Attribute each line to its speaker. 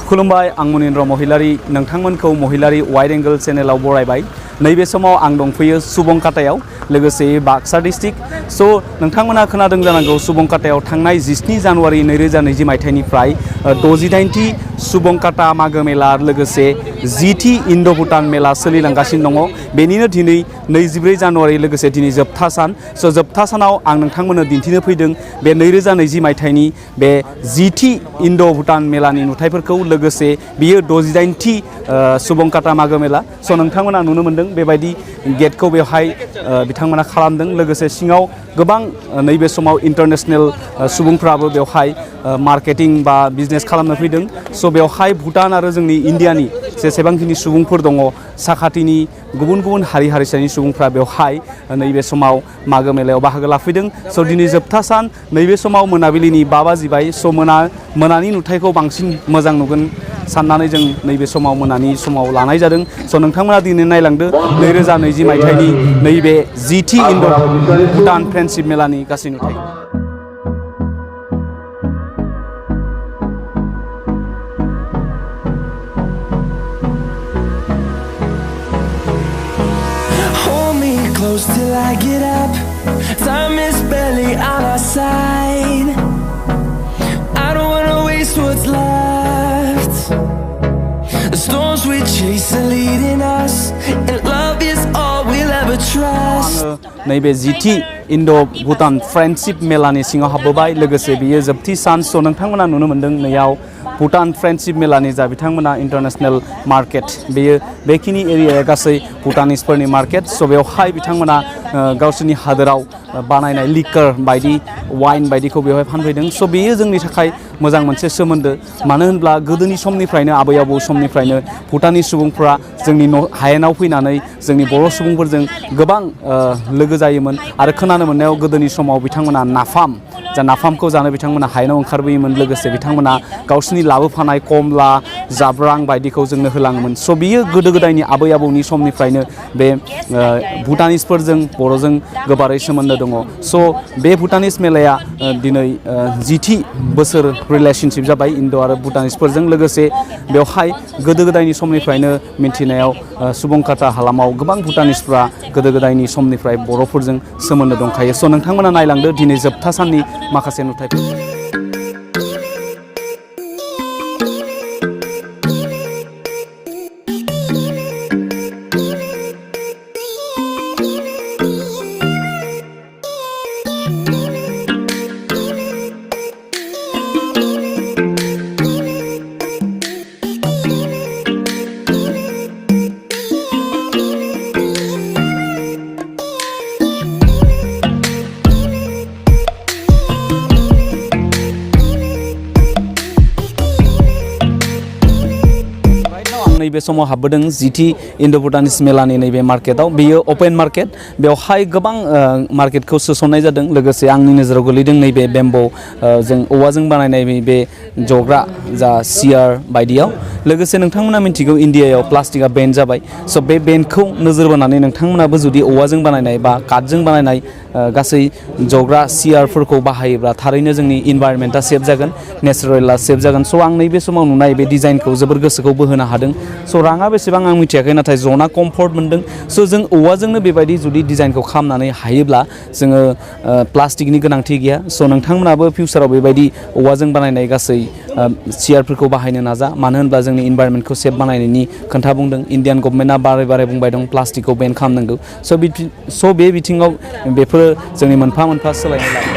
Speaker 1: खुलुमबाय आं मुनिन्द्र महिलारी नोंथांमोनखौ महिलारी wide angle चेनेलाव बरायबाय नैबे समाव आं दंफैयो सुबंकाटायाव लोगोसे बाक्सा डिस्ट्रिक्ट सो नोंथांमोना खोनादों जानांगौ सुबंकाटायाव थांनाय 17 जानुवारि 2020 मायथाइनिफ्राय 68थि सुबंकाटा मागो मेला लोगोसे 10थि इन्डो-भुटान मेला सोलिलांगासिनो दङ बेनिनो दिनै 24 जानुवारि लोगोसे दिनै जोबथा सान सो जोबथा सानाव आं नोंथांमोननो दिन्थिनो फैदों बे 2020 मायथाइनि बे 10थि इन्डो-भुटान मेलानि नुथायफोरखौ लोगोसे बियो 68थि सुबंकाटा मागो मेला सो नोंथांमोना नुनो मोनदों बेबायदि गेटखौ बेवहाय बिथांमोना खालामदों लोगोसे सिङाव गोबां नैबे समाव इन्टारनेशनेल सुबुंफ्राबो बेवहाय मार्केटिं बा बिजनेस खालामनो फैदों सो बेवहाय भुटान आरो जोंनि इन्डियानि जेसेबांखिनि सुबुंफोर दङ साखाथिनि गुबुन गुबुन हारि हारिसानि सुबुंफ्रा बेवहाय नैबे समाव मागो मेलायाव बाहागो लाफैदों सो दिनै जोबथा सान नैबे समाव मोनाबिलिनि 5 बाजिबाय सो मोनानि नुथायखौ बांसिन मोजां नुगोन साननानै जों नैबे समाव मोनानि समाव लानाय जादों सो नोंथांमोना दिनै नायलांदो 2020 मायथाइनि नैबे 10थि इन्डो-भुटान फ्रेन्डशिप मेलानि गासै नुथाय
Speaker 2: Close till I get up. Time is barely on our side. I don't wanna waste what's left. The storms we chase are leading us, and love is all we'll ever trust.
Speaker 1: नैबे 10थि इन्डो-भुटान friendship मेलानि सिङाव हाबबोबाय लोगोसे बियो जोबथि सान सो नोंथांमोना नुनो मोनदों नैयाव भुटान फ्रेन्डशिप मेलानि जा बिथांमोना इन्टारनेशनेल मार्केट बेयो बेखिनि एरियाया गासै भुटानिसफोरनि मार्केट सो बेवहाय बिथांमोना गावसोरनि हादोराव बानायनाय लिकार बायदि वाइन बायदिखौ बेवहाय फानफैदों सो बेयो जोंनि थाखाय मोजां मोनसे सोमोन्दो मानो होनब्ला गोदोनि समनिफ्रायनो आबै आबौ समनिफ्रायनो भुटाननि सुबुंफ्रा जोंनि हायेनाव फैनानै जोंनि बर' सुबुंफोरजों गोबां लोगो जायोमोन आरो खोनानो मोननायाव गोदोनि समाव बिथांमोना नाफामखौ जानो बिथांमोना हायेनाव ओंखारबोयोमोन लोगोसे बिथांमोना गावसोरनि लाबोफानाय कमला जाब्रां बायदिखौ जोंनो होलाङोमोन सो बियो गोदो गोदायनि आबै आबौनि समनिफ्रायनो बे भुटानिसफोरजों बर'जों गोबारै सोमोन्दो दङ सो बे भुटानिस मेलाया दिनै 10थि बोसोर रिलेशनशिप जाबाय इन्डो आरो भुटानिसफोरजों लोगोसे बेवहाय गोदो गोदायनि समनिफ्रायनो मिन्थिनायाव सुबंकाटा हालामाव गोबां भुटानिसफ्रा गोदो गोदायनि समनिफ्राय बर'फोरजों सोमोन्दो दंखायो सो नोंथांमोना नायलांदो दिनै जोबथा साननि माखासे नुथायफोर नैबे समाव हाबबोदों 10थि इन्डो-भुटानिस मेलानि नैबे मार्केटआव बेयो ओपन मार्केट बेवहाय गोबां मार्केटखौ सोसननाय जादों लोगोसे आंनि नोजोराव गोलैदों नैबे बेम्बो जों औवाजों बानायनाय बे जग्रा जा सियार बायदियाव लोगोसे नोंथांमोना मिन्थिगौ इन्डियायाव प्लास्टिकआ बेन जाबाय सो बे बेनखौ नोजोर बोनानै नोंथांमोनाबो जुदि औवाजों बानायनाय बा काटजों बानायनाय गासै जग्रा सियारफोरखौ बाहायोब्ला थारैनो जोंनि इनभाइरनमेन्टआ सेफ जागोन नेचारेलआ सेफ जागोन सो आं नैबे समाव नुनाय बे डिजाइनखौ जोबोर गोसोखौ बोहोनो हादों सो राङा बेसेबां आं मिथियाखै नाथाय जना कम्फर्ट मोनदों सो जों औवाजोंनो बेबायदि जुदि डिजाइनखौ खालामनानै हायोब्ला जोङो प्लास्टिकनि गोनांथि गैया सो नोंथांमोनाबो फिउचाराव बेबायदि औवाजों बानायनाय गासै सियारफोरखौ बाहायनो नाजा मानो होनब्ला जोंनि इनभाइरनमेन्टखौ सेफ बानायनायनि खोथा बुंदों इन्डियान गभर्नमेन्टआ बारे बारे बुंबाय दं प्लास्टिकखौ बेन खालामनांगौ सो बे बिथिङाव बेफोर जोंनि मोनफा मोनफा सोलायनाय